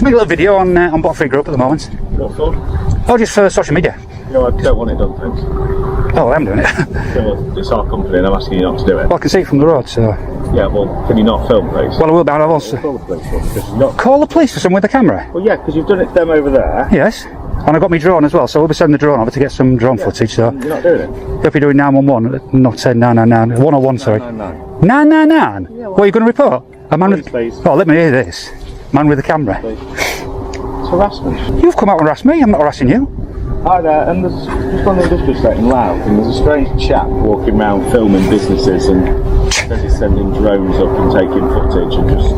make a little video on Bot Free Group at the moment. What for? Oh, just for social media. No, I don't want it done, thanks. Oh, I'm doing it. Yeah, well, it's our company and I'm asking you not to do it. Well, I can see it from the road, so... Yeah, well, can you not film, please? Well, I will, but I've also... Call the police for because you're not... Call the police for someone with a camera? Well, yeah, because you've done it to them over there. Yes. And I got my drone as well, so we'll be sending the drone over to get some drone footage, so... You're not doing it? If you're doing 911, not 999, 101, sorry. 999. 999? Yeah, what are you going to report? A man with... Please. Oh, let me hear this. Man with a camera. Please. It's harassment. You've come out and harassed me, I'm not harassing you. Hi there, and there's just on the industrial estate in Louth, and there's a strange chap walking around filming businesses and says he's sending drones up and taking footage and just,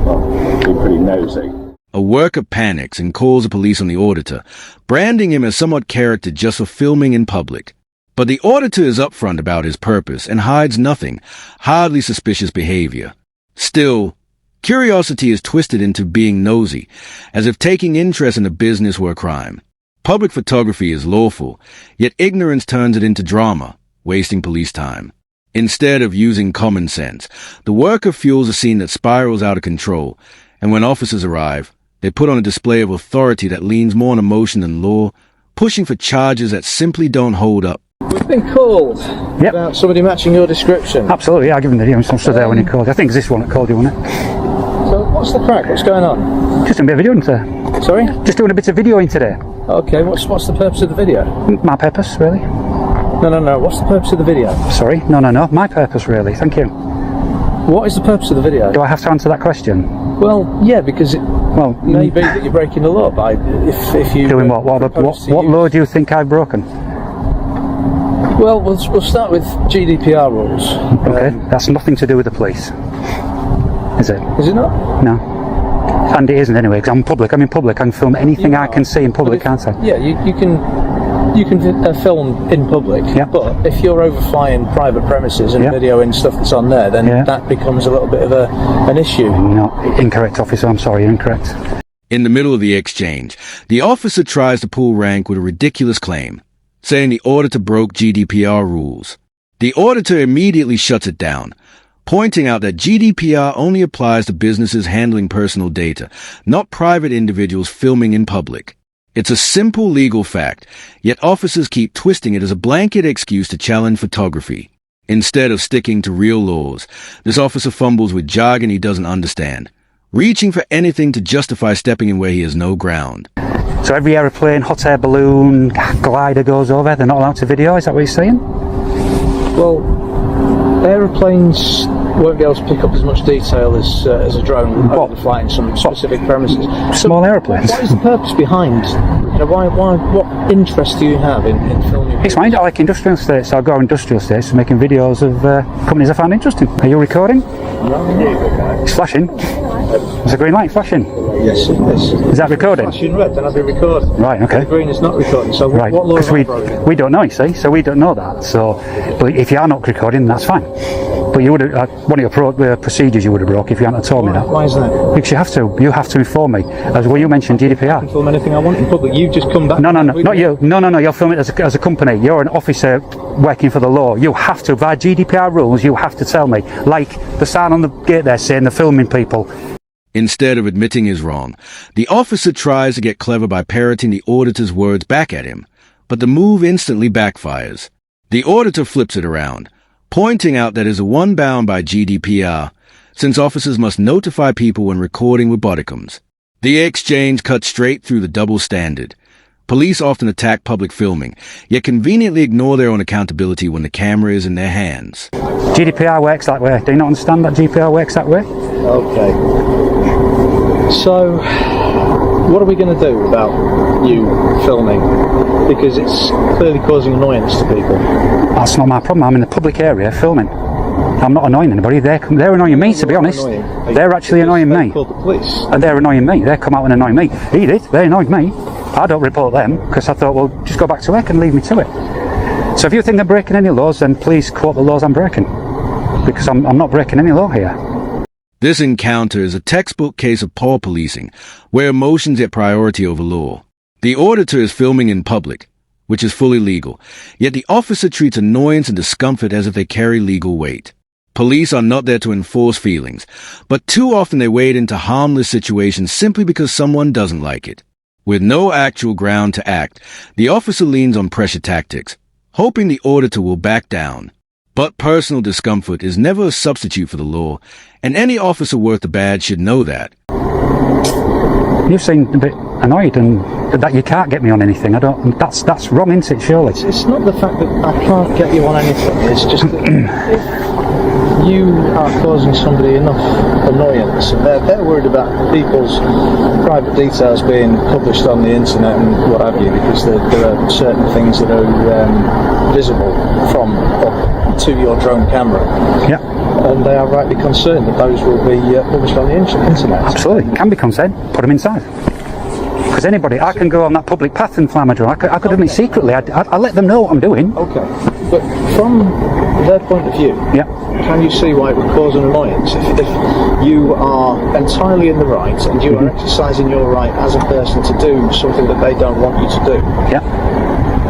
well, being pretty nosy. A worker panics and calls the police on the auditor, branding him as somewhat character just for filming in public. But the auditor is upfront about his purpose and hides nothing, hardly suspicious behavior. Still, curiosity is twisted into being nosy, as if taking interest in a business were a crime. Public photography is lawful, yet ignorance turns it into drama, wasting police time. Instead of using common sense, the worker fuels a scene that spirals out of control, and when officers arrive, they put on a display of authority that leans more on emotion than law, pushing for charges that simply don't hold up. We've been called about somebody matching your description. Absolutely, yeah, I give him the name. I'm stood there when he called. I think it's this one that called you, wasn't it? So what's the crack? What's going on? Just doing a bit of videoing today. Sorry? Just doing a bit of videoing today. Okay, what's the purpose of the video? My purpose, really. No. What's the purpose of the video? Sorry, no. My purpose, really. Thank you. What is the purpose of the video? Do I have to answer that question? Well, yeah, because it may be that you're breaking the law by if you... Doing what? What law do you think I've broken? Well, we'll start with GDPR rules. Okay, that's nothing to do with the police. Is it? Is it not? No. And it isn't anyway, because I'm in public, I can film anything I can see in public, can't I? Yeah, you can film in public, but if you're overflying private premises and videoing stuff that's on there, then that becomes a little bit of an issue. No, incorrect, officer, I'm sorry, incorrect. In the middle of the exchange, the officer tries to pull rank with a ridiculous claim, saying the auditor broke GDPR rules. The auditor immediately shuts it down, pointing out that GDPR only applies to businesses handling personal data, not private individuals filming in public. It's a simple legal fact, yet officers keep twisting it as a blanket excuse to challenge photography. Instead of sticking to real laws, this officer fumbles with jargon he doesn't understand, reaching for anything to justify stepping in where he has no ground. So every aeroplane, hot air balloon, glider goes over, they're not allowed to video, is that what you're saying? Well, aeroplanes won't be able to pick up as much detail as a drone overflying some specific premises. Small aeroplanes. What is the purpose behind? What interest do you have in filming? It's fine. I like industrial estates. So I go to industrial estates making videos of companies I find interesting. Are you recording? No. It's flashing. There's a green light flashing. Yes, it is. Is that recording? Flashing red, then I'll be recording. Right, okay. The green is not recording, so right. What law is we don't know, you see, so we don't know that. So, but if you are not recording, that's fine. But you would have, one of your procedures you would have broke if you hadn't told me that. Why is that? Because you have to inform me. As well, you mentioned GDPR. I can film anything I want in public. You've just come back. No, not you. No, you're filming it as a company. You're an officer working for the law. You have to, by GDPR rules, you have to tell me. Like the sign on the gate there saying they're filming people. Instead of admitting his wrong, the officer tries to get clever by parroting the auditor's words back at him, but the move instantly backfires. The auditor flips it around, pointing out that it is one bound by GDPR, since officers must notify people when recording with bodicams. The exchange cuts straight through the double standard. Police often attack public filming, yet conveniently ignore their own accountability when the camera is in their hands. GDPR works that way. Do you not understand that GDPR works that way? Okay. So, what are we going to do about you filming? Because it's clearly causing annoyance to people. That's not my problem. I'm in a public area filming. I'm not annoying anybody. They're annoying me, to be honest. They're actually annoying me. Called the police. And they're annoying me. They come out and annoy me. He did. They annoyed me. I don't report them because I thought, well, just go back to work and leave me to it. So if you think I'm breaking any laws, then please quote the laws I'm breaking. Because I'm not breaking any law here. This encounter is a textbook case of poor policing, where emotions get priority over law. The auditor is filming in public, which is fully legal, yet the officer treats annoyance and discomfort as if they carry legal weight. Police are not there to enforce feelings, but too often they wade into harmless situations simply because someone doesn't like it. With no actual ground to act, the officer leans on pressure tactics, hoping the auditor will back down. But personal discomfort is never a substitute for the law, and any officer worth the badge should know that. You seem a bit annoyed and that you can't get me on anything. That's wrong, isn't it, surely? It's not the fact that I can't get you on anything, it's just that if you are causing somebody enough annoyance, and they're worried about people's private details being published on the internet and what have you, because there are certain things that are visible from or to your drone camera. Yeah. And they are rightly concerned that those will be published on the internet. Absolutely. Can be concerned. Put them inside. Because anybody, I can go on that public path and fly my drone. I could have done it secretly. I let them know what I'm doing. Okay. But from their point of view, Yeah. can you see why it would cause an annoyance if you are entirely in the right and you are exercising your right as a person to do something that they don't want you to do? Yeah.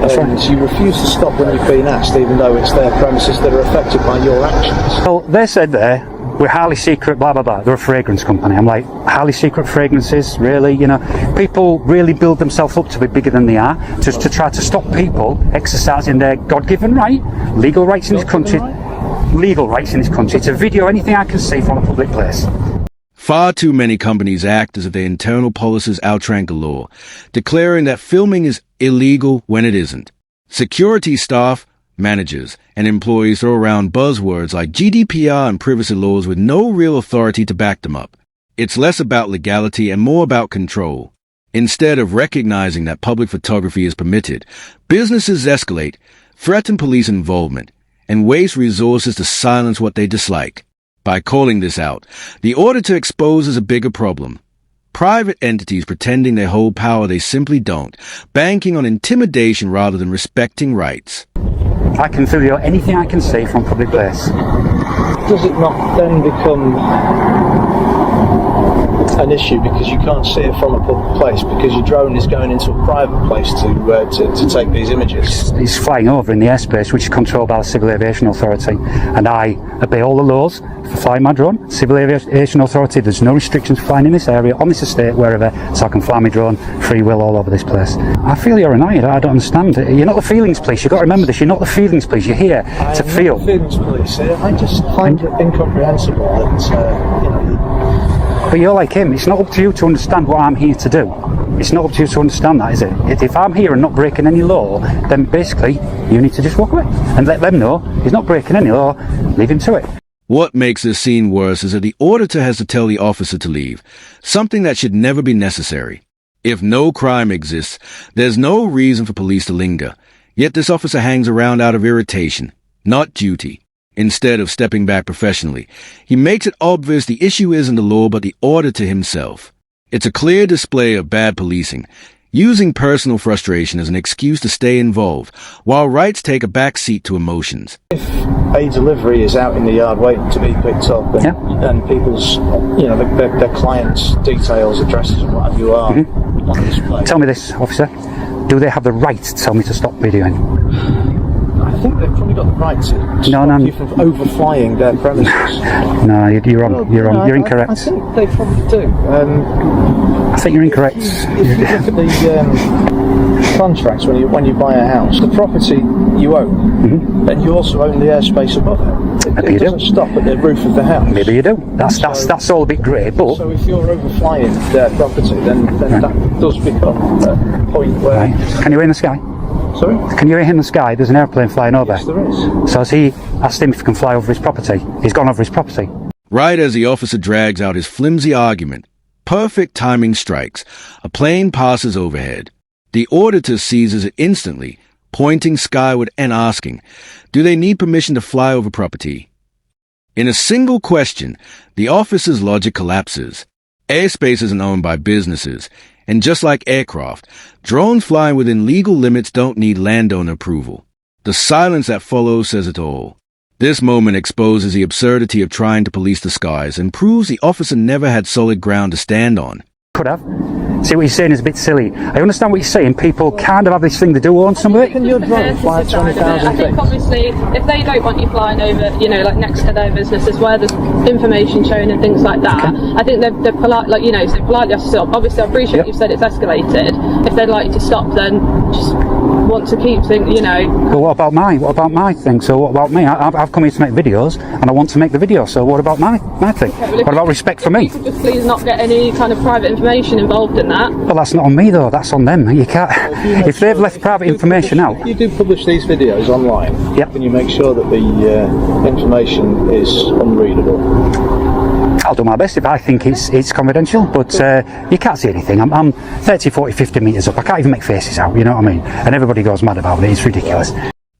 That's And right. you refuse to stop when you've been asked, even though it's their premises that are affected by your actions. Well, they said there, we're highly secret, blah, blah, blah. They're a fragrance company. I'm like, highly secret fragrances? Really? You know, people really build themselves up to be bigger than they are, just to try to stop people exercising their God-given right, legal rights in this country, legal rights in this country, to video anything I can see from a public place. Far too many companies act as if their internal policies outrank the law, declaring that filming is illegal when it isn't. Security staff, managers, and employees throw around buzzwords like GDPR and privacy laws with no real authority to back them up. It's less about legality and more about control. Instead of recognizing that public photography is permitted, businesses escalate, threaten police involvement, and waste resources to silence what they dislike. By calling this out, the auditor exposes a bigger problem. Private entities pretending they hold power they simply don't, banking on intimidation rather than respecting rights. I can video anything I can see from public place. Does it not then become an issue because you can't see it from a public place because your drone is going into a private place to take these images? It's flying over in the airspace which is controlled by the Civil Aviation Authority, and I obey all the laws for flying my drone. Civil Aviation Authority, there's no restrictions for flying in this area, on this estate, wherever, so I can fly my drone free will all over this place. I feel you're annoyed. I don't understand. You're not the feelings police. You've got to remember this. You're not the feelings police. You're here to feel. I'm not the feelings police. I just find it incomprehensible that But you're like him. It's not up to you to understand what I'm here to do. It's not up to you to understand that, is it? If I'm here and not breaking any law, then basically you need to just walk away and let them know he's not breaking any law. Leave him to it. What makes this scene worse is that the auditor has to tell the officer to leave, something that should never be necessary. If no crime exists, there's no reason for police to linger. Yet this officer hangs around out of irritation, not duty. Instead of stepping back professionally, he makes it obvious the issue isn't the law but the auditor himself. It's a clear display of bad policing, using personal frustration as an excuse to stay involved, while rights take a back seat to emotions. if a delivery is out in the yard waiting to be picked up and people's, their clients' details, addresses and what have you are on display. Tell me this, officer. Do they have the right to tell me to stop videoing? I think they've probably got the right to stop you from overflying their premises. No, you're wrong. You're wrong. You're incorrect. I think they probably do. I think you're incorrect. If you look at the contracts when you buy a house, the property you own, then you also own the airspace above it. It doesn't stop at the roof of the house. Maybe you do. That's all a bit grey, but... So if you're overflying their property, then that does become a point where... Right. Can you hear in the sky? Sorry? Can you hear in the sky? There's an airplane flying over. Yes, there is. So has he asked him if he can fly over his property? He's gone over his property. Right as the officer drags out his flimsy argument, perfect timing strikes. A plane passes overhead. The auditor seizes it instantly, pointing skyward and asking, do they need permission to fly over property? In a single question, the officer's logic collapses. Airspace isn't owned by businesses, and just like aircraft, drones flying within legal limits don't need landowner approval. The silence that follows says it all. This moment exposes the absurdity of trying to police the skies and proves the officer never had solid ground to stand on. Could have. See, what you're saying is a bit silly. I understand what you're saying. People kind of have this thing, they do own some of it. Can your drone fly 20,000 I think things? obviously if they don't want you flying over, you know, like next to their businesses where there's information shown and things like that, I think they're polite, like, you know, so politely have to stop. Obviously, I appreciate you've said it's escalated. If they'd like you to stop, then just want to keep things, you know. But what about my thing? So what about me? I've come here to make videos, and I want to make the video. So what about my thing? What about respect for me? Could just please not get any kind of private information involved in that. Well, that's not on me though. That's on them. You can't. If they've left private information out. If you do publish these videos online, can you make sure that the information is unreadable? I'll do my best if I think it's confidential, but you can't see anything. I'm 30, 40, 50 metres up. I can't even make faces out, you know what I mean? And everybody goes mad about it. It's ridiculous.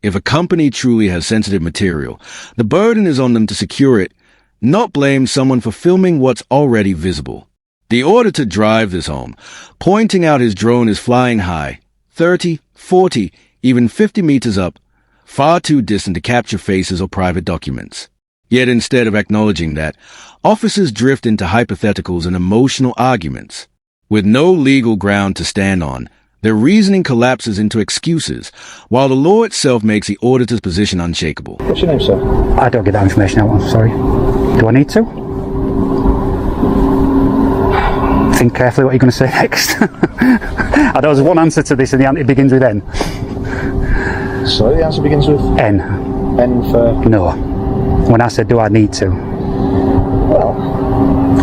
If a company truly has sensitive material, the burden is on them to secure it, not blame someone for filming what's already visible. The auditor drives this home, pointing out his drone is flying high, 30, 40, even 50 meters up, far too distant to capture faces or private documents. Yet instead of acknowledging that, officers drift into hypotheticals and emotional arguments. With no legal ground to stand on, their reasoning collapses into excuses, while the law itself makes the auditor's position unshakable. What's your name, sir? I don't get that information out, I'm sorry. Do I need to? Think carefully what you're going to say next. I know there's one answer to this and it begins with N. Sorry, the answer begins with? N. N for? No. When I said, do I need to? Well,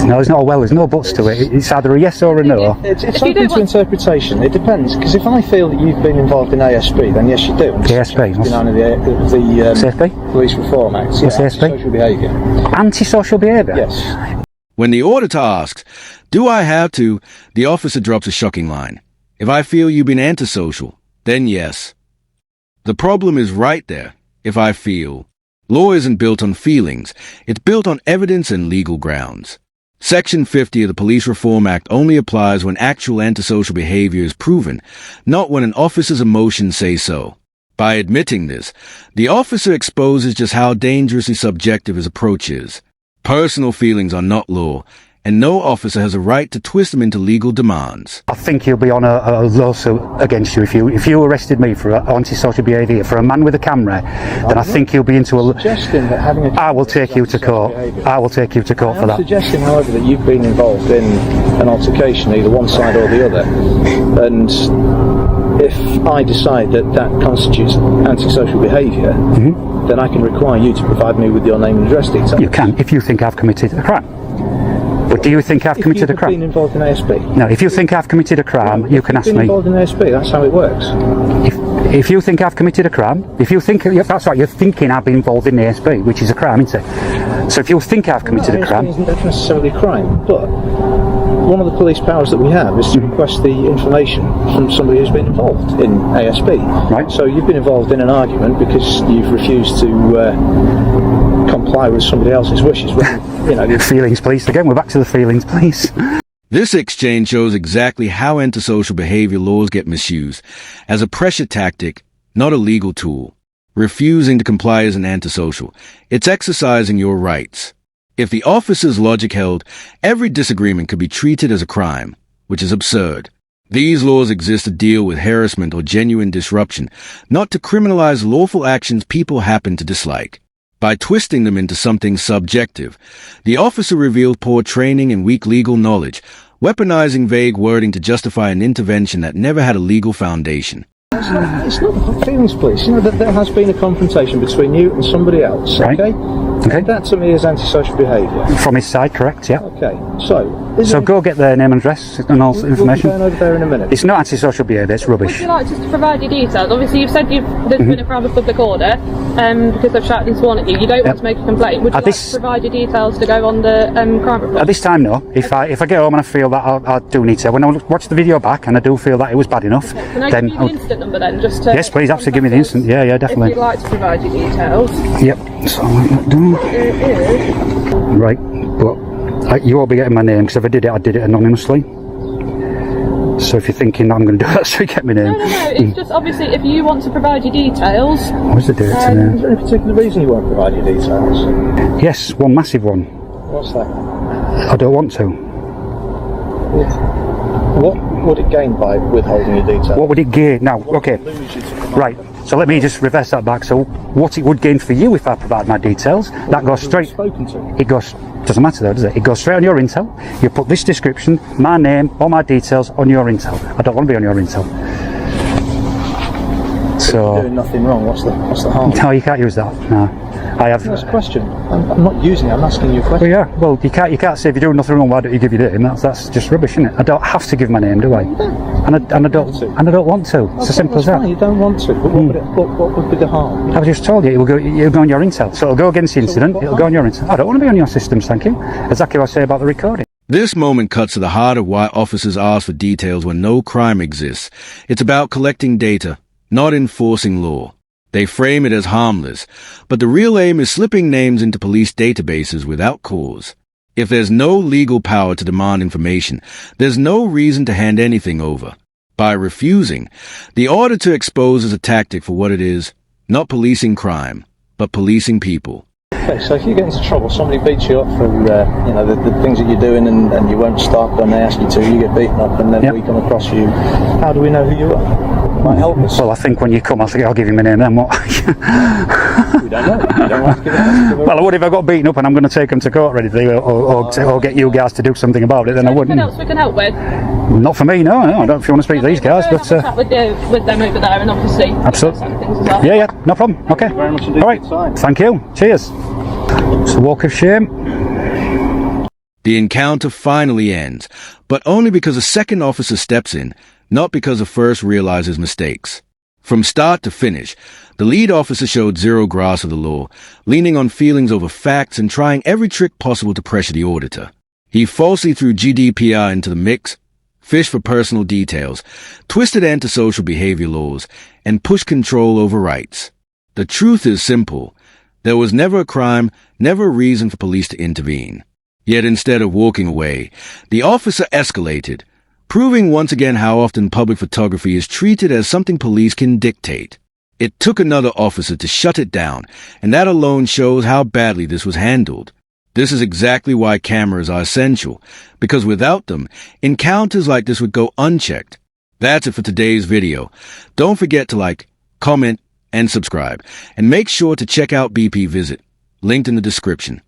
no, there's not a well, there's no buts to it. It's either a yes or a no. It's open to interpretation. It depends, because if I feel that you've been involved in ASP, then yes, you do. ASP? The ASP? Police Reform Act. What's ASP? Social behaviour. Antisocial behaviour? Yes. When the auditor asks, do I have to, the officer drops a shocking line. If I feel you've been antisocial, then yes. The problem is right there, if I feel. Law isn't built on feelings, it's built on evidence and legal grounds. Section 50 of the Police Reform Act only applies when actual antisocial behavior is proven, not when an officer's emotions say so. By admitting this, the officer exposes just how dangerously subjective his approach is. Personal feelings are not law, and no officer has a right to twist them into legal demands. I think you'll be on a lawsuit against you if you arrested me for antisocial behaviour for a man with a camera. Then I think you'll be into a. Suggesting that having a I will take you to court. I will take you to court for that. I'm suggesting, however, that you've been involved in an altercation, either one side or the other, and if I decide that that constitutes antisocial behaviour, then I can require you to provide me with your name and address details. You can, if you think I've committed a crime. But do you think I've committed a crime? If you've been involved in ASP. No, if you think I've committed a crime, you can ask me. If you've been involved in ASP, that's how it works. If you think I've committed a crime, if you think, that's right, you're thinking I've been involved in ASP, which is a crime, isn't it? So if you think I've committed a crime. ASP isn't necessarily a crime, but one of the police powers that we have is to request the information from somebody who's been involved in ASP. Right. So you've been involved in an argument because you've refused to comply with somebody else's wishes. When, Feelings police. Again, we're back to the feelings police. This exchange shows exactly how antisocial behavior laws get misused as a pressure tactic, not a legal tool. Refusing to comply isn't antisocial. It's exercising your rights. If the officer's logic held, every disagreement could be treated as a crime, which is absurd. These laws exist to deal with harassment or genuine disruption, not to criminalize lawful actions people happen to dislike. By twisting them into something subjective, the officer revealed poor training and weak legal knowledge, weaponizing vague wording to justify an intervention that never had a legal foundation. It's not feelings police. There has been a confrontation between you and somebody else, Right. okay? Okay. That to me is antisocial behaviour. From his side, correct, yeah. Okay, so Go get their name and address and all we'll information. be going over there in a minute. It's not antisocial behaviour, it's Would rubbish. you like just to provide your details? Obviously, you've said there's been a crime of public order because they've shouted and sworn at you. You don't want to make a complaint. Would you like to provide your details to go on the crime report? At this time, no. If I get home and I feel that I do need to, when I watch the video back and I do feel that it was bad enough, Can I then give you the instant number then? Just to yes, please, absolutely, give me the instant. Yeah, definitely. If you'd like to provide your details. Yep. So I'll write that down. It is. Right, but you won't be getting my name because if I did it anonymously. So if you're thinking that I'm going to do that, so you get my name. No. It's just obviously if you want to provide your details. What's the date Is today? there any particular reason you won't provide your details? Yes, one massive one. What's that? I don't want to. What? would it gain by withholding your details? What would it gain? Now, okay, Lose you to command. right. So let me just reverse that back. So what it would gain for you if I provide my details, that goes straight. Spoken to. It goes. Doesn't matter though, does it? It goes straight on your intel. You put this description, my name, all my details on your intel. I don't want to be on your intel. You're So doing nothing wrong. What's the harm? no, you can't use that. No, I have. That's a question. I'm not using it. I'm asking you a Well, question. yeah. Well, you can't say if you're doing nothing wrong. Why don't you give your name? That's just rubbish, isn't it? I don't have to give my name, do I? And I don't want to. It's as simple as That's fine, that. you don't want to. But what would be the harm? I've just told you, it'll go on your intel. So it'll go against the incident. It'll go on your intel. I don't want to be on your systems, thank you. Exactly what I say about the recording. This moment cuts to the heart of why officers ask for details when no crime exists. It's about collecting data, not enforcing law. They frame it as harmless, but the real aim is slipping names into police databases without cause. If there's no legal power to demand information, there's no reason to hand anything over. By refusing, the auditor exposes a tactic for what it is, not policing crime, but policing people. Okay, so if you get into trouble, somebody beats you up for the things that you're doing and you won't stop and they ask you to, you get beaten up and then Yep. we come across you. How do we know who you are? Might help us. Well, I think when you come, I'll give you my name then. What? We don't know. You don't want to give it. Well, I would if I got beaten up and I'm going to take them to court ready to, or get you guys to do something about it. Then I Anything wouldn't. else we can help with? Not for me, no. I don't know if you want to speak to these guys, We'll but have a chat with them over there, and obviously Absolutely. side of things as well. yeah, no problem. Okay. very much indeed All right. for your time. Thank you. Cheers. It's a walk of shame. The encounter finally ends, but only because a second officer steps in, not because the first realizes mistakes. From start to finish, the lead officer showed zero grasp of the law, leaning on feelings over facts and trying every trick possible to pressure the auditor. He falsely threw GDPR into the mix, fished for personal details, twisted antisocial behavior laws, and pushed control over rights. The truth is simple. There was never a crime, never a reason for police to intervene. Yet instead of walking away, the officer escalated, proving once again how often public photography is treated as something police can dictate. It took another officer to shut it down, and that alone shows how badly this was handled. This is exactly why cameras are essential, because without them, encounters like this would go unchecked. That's it for today's video. Don't forget to like, comment, and subscribe, and make sure to check out BP Visit, linked in the description.